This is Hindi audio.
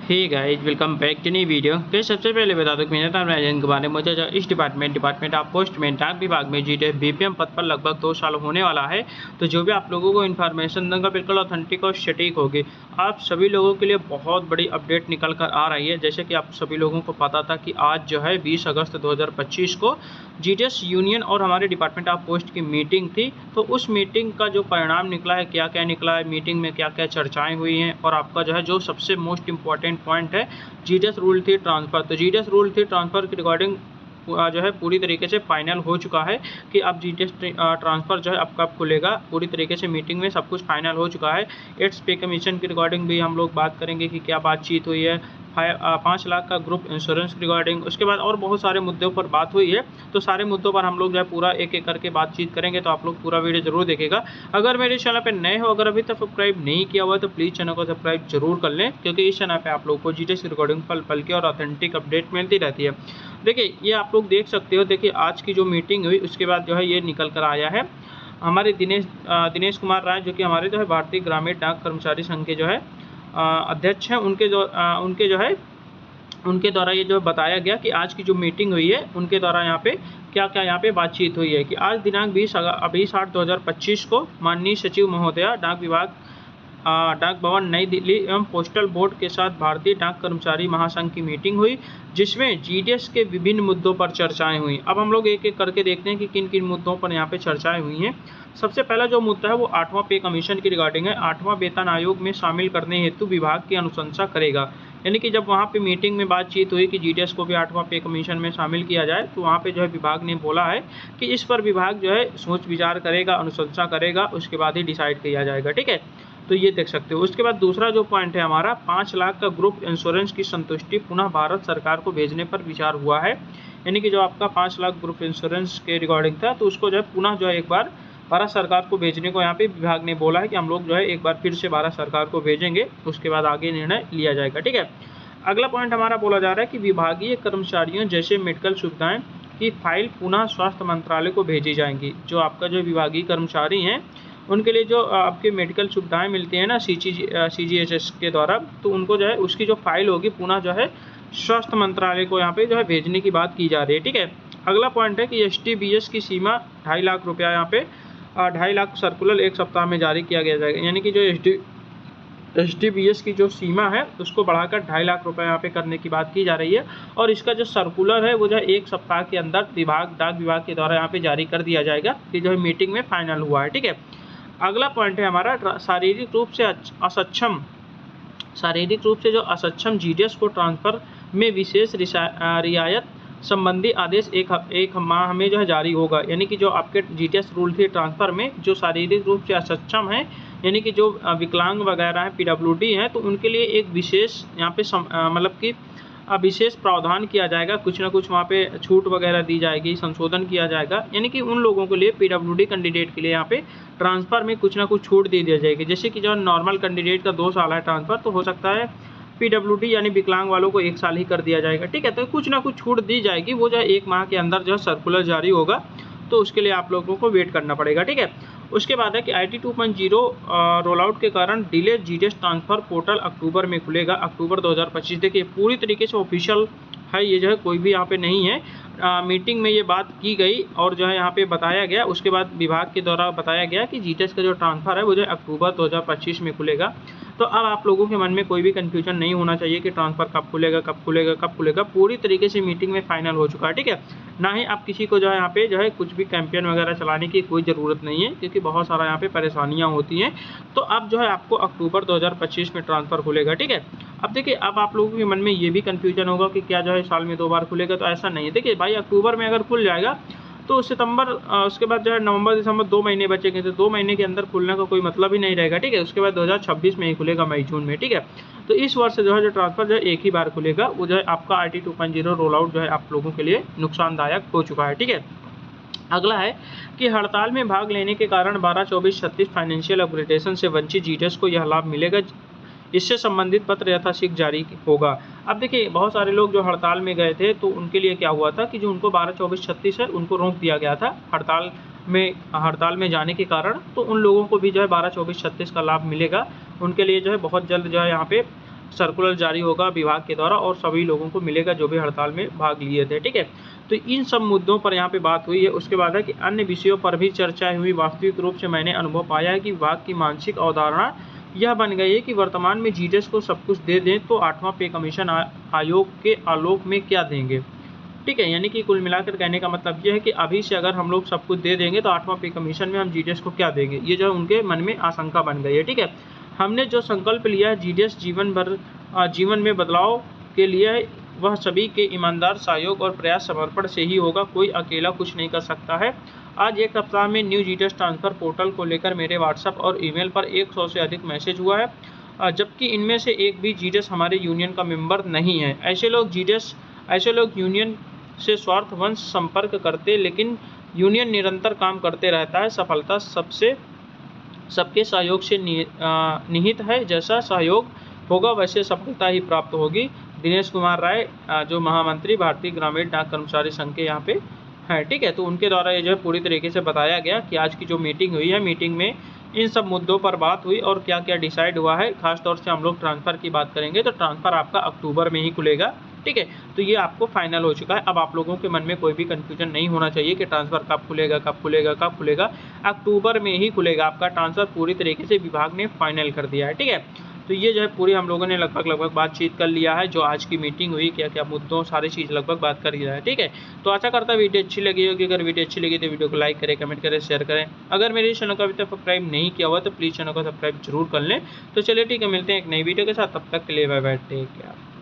Hey guys welcome back to new video. तो सबसे पहले बता दूं कि मेरा नाम राजन कुमार है। मुझे जो इस डिपार्टमेंट ऑफ पोस्टमैन डाक विभाग में जीटे बीपीएम पद पर लगभग 2 साल होने वाला है। तो जो भी आप लोगों को इन्फॉर्मेशन दूंगा बिल्कुल ऑथेंटिक और सटीक होगी। आप सभी लोगों के लिए बहुत बड़ी अपडेट निकल कर आ रही है। जैसे कि आप सभी लोगों को पता था कि आज जो है 20 अगस्त 2025 को जीटीएस यूनियन और हमारे डिपार्टमेंट ऑफ पोस्ट की मीटिंग थी। तो उस मीटिंग का जो परिणाम निकला है, क्या क्या निकला है, मीटिंग में क्या क्या चर्चाएं हुई हैं, और आपका जो है जो सबसे मोस्ट इंपॉर्टेंट पॉइंट है जीटीएस रूल थी ट्रांसफ़र। तो जीटीएस रूल थी ट्रांसफ़र की रिगार्डिंग जो है पूरी तरीके से फाइनल हो चुका है कि अब जीटीएस ट्रांसफ़र जो है अब कब खुलेगा। पूरी तरीके से मीटिंग में सब कुछ फाइनल हो चुका है। एड्स पे कमीशन की रिगार्डिंग भी हम लोग बात करेंगे कि क्या बातचीत हुई है। 5 लाख का ग्रुप इंश्योरेंस रिगार्डिंग, उसके बाद और बहुत सारे मुद्दों पर बात हुई है। तो सारे मुद्दों पर हम लोग जो है पूरा एक एक करके बातचीत करेंगे। तो आप लोग पूरा वीडियो जरूर देखेगा। अगर मेरे चैनल पर नए हो, अगर अभी तक सब्सक्राइब नहीं किया हुआ तो प्लीज़ चैनल को सब्सक्राइब जरूर कर लें, क्योंकि इस चैनल पर आप लोग को जीटीएस रिगार्डिंग पल पल की और ऑथेंटिक अपडेट मिलती रहती है। देखिए ये आप लोग देख सकते हो। देखिए आज की जो मीटिंग हुई उसके बाद जो है ये निकल कर आया है। हमारे दिनेश कुमार राय जो कि हमारे जो है भारतीय ग्रामीण डाक कर्मचारी संघ के जो है अध्यक्ष हैं, उनके द्वारा ये जो बताया गया कि आज की जो मीटिंग हुई है उनके द्वारा यहाँ पे क्या क्या यहाँ पे बातचीत हुई है कि आज दिनांक 20/8/2025 को माननीय सचिव महोदया डाक भवन नई दिल्ली एवं पोस्टल बोर्ड के साथ भारतीय डाक कर्मचारी महासंघ की मीटिंग हुई, जिसमें जीटीएस के विभिन्न मुद्दों पर चर्चाएं हुई। अब हम लोग एक एक करके देखते हैं कि किन किन मुद्दों पर यहाँ पे चर्चाएं हुई हैं। सबसे पहला जो मुद्दा है वो 8वां पे कमीशन की रिगार्डिंग है। 8वां वेतन आयोग में शामिल करने हेतु विभाग की अनुशंसा करेगा। यानी कि जब वहाँ पे मीटिंग में बातचीत हुई कि जीटीएस को भी 8वां पे कमीशन में शामिल किया जाए, तो वहाँ पे जो है विभाग ने बोला है कि इस पर विभाग जो है सोच विचार करेगा, अनुशंसा करेगा, उसके बाद ही डिसाइड किया जाएगा। ठीक है, तो ये देख सकते हो। उसके बाद दूसरा जो पॉइंट है हमारा 5 लाख का ग्रुप इंश्योरेंस की संतुष्टि पुनः भारत सरकार को भेजने पर विचार हुआ है। यानी कि जो आपका 5 लाख ग्रुप इंश्योरेंस के रिगार्डिंग था, तो उसको जो है पुनः जो है एक बार भारत सरकार को भेजने को यहाँ पे विभाग ने बोला है कि हम लोग जो है एक बार फिर से भारत सरकार को भेजेंगे, उसके बाद आगे निर्णय लिया जाएगा। ठीक है, अगला पॉइंट हमारा बोला जा रहा है कि विभागीय कर्मचारियों जैसे मेडिकल सुविधाएं की फाइल पुनः स्वास्थ्य मंत्रालय को भेजी जाएंगी। जो आपका जो विभागीय कर्मचारी हैं उनके लिए जो आपके मेडिकल सुविधाएं मिलती हैं ना सीजीएचएस के द्वारा, तो उनको जो है उसकी जो फाइल होगी पुनः जो है स्वास्थ्य मंत्रालय को यहाँ पे जो है भेजने की बात की जा रही है। ठीक है, अगला पॉइंट है कि एसटीबीएस की सीमा 2.5 लाख रुपया यहाँ पे 2.5 लाख सर्कुलर 1 सप्ताह में जारी किया गया जाएगा। यानी कि जो एसटीबीएस की जो सीमा है उसको बढ़ाकर 2.5 लाख रुपए यहाँ पे करने की बात की जा रही है, और इसका जो सर्कुलर है वो जो है 1 सप्ताह के अंदर डाक विभाग के द्वारा यहाँ पे जारी कर दिया जाएगा। ये जो है मीटिंग में फाइनल हुआ है। ठीक है, अगला पॉइंट है हमारा शारीरिक रूप से जो असक्षम जीटीएस को ट्रांसफर में विशेष रियायत संबंधी आदेश एक माह में जो है जारी होगा। यानी कि जो आपके जीटीएस रूल थे ट्रांसफर में जो शारीरिक रूप से असक्षम है, यानी कि जो विकलांग वगैरह हैं, पीडब्ल्यूडी हैं, तो उनके लिए एक विशेष यहाँ पे मतलब कि विशेष प्रावधान किया जाएगा। कुछ ना कुछ वहाँ पे छूट वगैरह दी जाएगी, संशोधन किया जाएगा। यानी कि उन लोगों के लिए पीडब्ल्यूडी कैंडिडेट के लिए यहाँ पे ट्रांसफ़र में कुछ ना कुछ छूट दे दी जाएगी। जैसे कि जो नॉर्मल कैंडिडेट का 2 साल है ट्रांसफ़र, तो हो सकता है पीडब्ल्यूडी यानी विकलांग वालों को 1 साल ही कर दिया जाएगा। ठीक है, तो कुछ ना कुछ छूट दी जाएगी। वो जो है 1 माह के अंदर जो है सर्कुलर जारी होगा, तो उसके लिए आप लोगों को वेट करना पड़ेगा। ठीक है, उसके बाद है कि IT 2.0 रोल आउट के कारण डिले जीटीएस ट्रांसफ़र पोर्टल अक्टूबर में खुलेगा, अक्टूबर 2025। देखिए पूरी तरीके से ऑफिशियल है ये, जो है कोई भी यहाँ पे नहीं है। मीटिंग में ये बात की गई और जो है यहाँ पे बताया गया। उसके बाद विभाग के द्वारा बताया गया कि जीटीएस का जो ट्रांसफ़र है वो जो है अक्टूबर 2025 में खुलेगा। तो अब आप लोगों के मन में कोई भी कन्फ्यूजन नहीं होना चाहिए कि ट्रांसफ़र कब खुलेगा। पूरी तरीके से मीटिंग में फाइनल हो चुका है। ठीक है, ना ही आप किसी को जो है यहाँ पे जो है कुछ भी कैंपेन वगैरह चलाने की कोई ज़रूरत नहीं है, क्योंकि बहुत सारा यहाँ पे परेशानियाँ होती हैं। तो अब जो है आपको अक्टूबर 2025 में ट्रांसफ़र खुलेगा। ठीक है, अब देखिए अब आप लोगों के मन में ये भी कन्फ्यूजन होगा कि क्या जो है साल में 2 बार खुलेगा, तो ऐसा नहीं है। देखिए भाई अक्टूबर में अगर खुल जाएगा तो सितंबर उसके बाद जो है नवंबर दिसंबर 2 महीने बचेंगे, तो 2 महीने के अंदर खुलने का कोई मतलब ही नहीं रहेगा। ठीक है, उसके बाद 2026 में ही खुलेगा, मई जून में। ठीक है, तो इस वर्ष जो है जो ट्रांसफ़र जो है एक ही बार खुलेगा। वो जो है आपका IT 2.0 रोल आउट जो है आप लोगों के लिए नुकसानदायक हो चुका है। ठीक है, अगला है कि हड़ताल में भाग लेने के कारण 12/24/36 फाइनेंशियल अपग्रेडेशन से वंचित जीटीएस को यह लाभ मिलेगा। इससे संबंधित पत्र यथाशीघ्र जारी होगा। अब देखिए बहुत सारे लोग जो हड़ताल में गए थे, तो उनके लिए क्या हुआ था कि जो उनको 12/24/36 है उनको रोक दिया गया था हड़ताल में जाने के कारण। तो उन लोगों को भी जो है 12/24/36 का लाभ मिलेगा। उनके लिए जो है बहुत जल्द जो है यहाँ पे सर्कुलर जारी होगा विभाग के द्वारा और सभी लोगों को मिलेगा जो भी हड़ताल में भाग लिए थे। ठीक है, तो इन सब मुद्दों पर यहाँ पे बात हुई है। उसके बाद है कि अन्य विषयों पर भी चर्चाएं हुई। वास्तविक रूप से मैंने अनुभव पाया है कि विभाग की मानसिक अवधारणा यह बन गई है कि वर्तमान में जीडीएस को सब कुछ दे दें तो 8वां पे कमीशन आयोग के आलोक में क्या देंगे। ठीक है, यानी कि कुल मिलाकर कहने का मतलब ये है कि अभी से अगर हम लोग सब कुछ दे देंगे तो 8वां पे कमीशन में हम जीडीएस को क्या देंगे, ये जो उनके मन में आशंका बन गई है। ठीक है, हमने जो संकल्प लिया है जीडीएस जीवन में बदलाव के लिए, वह सभी के ईमानदार सहयोग और प्रयास समर्पण से ही होगा, कोई अकेला कुछ नहीं कर सकता है। आज एक सप्ताह में न्यू जीडीएस ट्रांसफर पोर्टल को लेकर मेरे व्हाट्सएप और ईमेल पर 100 से अधिक मैसेज हुआ है, जबकि इनमें से एक भी जीडीएस हमारे यूनियन का मेंबर नहीं है। ऐसे लोग यूनियन से स्वार्थवश संपर्क करते, लेकिन यूनियन निरंतर काम करते रहता है। सफलता सबके सहयोग से निहित है। जैसा सहयोग होगा वैसे सफलता ही प्राप्त होगी। दिनेश कुमार राय, जो महामंत्री भारतीय ग्रामीण डाक कर्मचारी संघ के यहाँ पे है। ठीक है, तो उनके द्वारा ये जो है पूरी तरीके से बताया गया कि आज की जो मीटिंग हुई है, मीटिंग में इन सब मुद्दों पर बात हुई और क्या क्या डिसाइड हुआ है। खासतौर से हम लोग ट्रांसफ़र की बात करेंगे तो ट्रांसफ़र आपका अक्टूबर में ही खुलेगा। ठीक है, तो ये आपको फाइनल हो चुका है। अब आप लोगों के मन में कोई भी कन्फ्यूजन नहीं होना चाहिए कि ट्रांसफ़र कब खुलेगा। अक्टूबर में ही खुलेगा आपका ट्रांसफ़र, पूरी तरीके से विभाग ने फाइनल कर दिया है। ठीक है, तो ये जो है पूरी हम लोगों ने लगभग बातचीत कर लिया है। जो आज की मीटिंग हुई, क्या क्या मुद्दों, सारी चीज़ लगभग बात कर लिया है। ठीक है, तो आशा करता है वीडियो अच्छी लगी होगी। अगर वीडियो अच्छी लगी तो वीडियो को लाइक करें, कमेंट करें, शेयर करें। अगर मेरे चैनल को अभी तक सब्सक्राइब नहीं किया हुआ तो प्लीज़ चैनल को सब्सक्राइब जरूर कर लें। तो चलिए ठीक है, मिलते हैं एक नई वीडियो के साथ, तब तक के लिए बाय बाय, टेक केयर।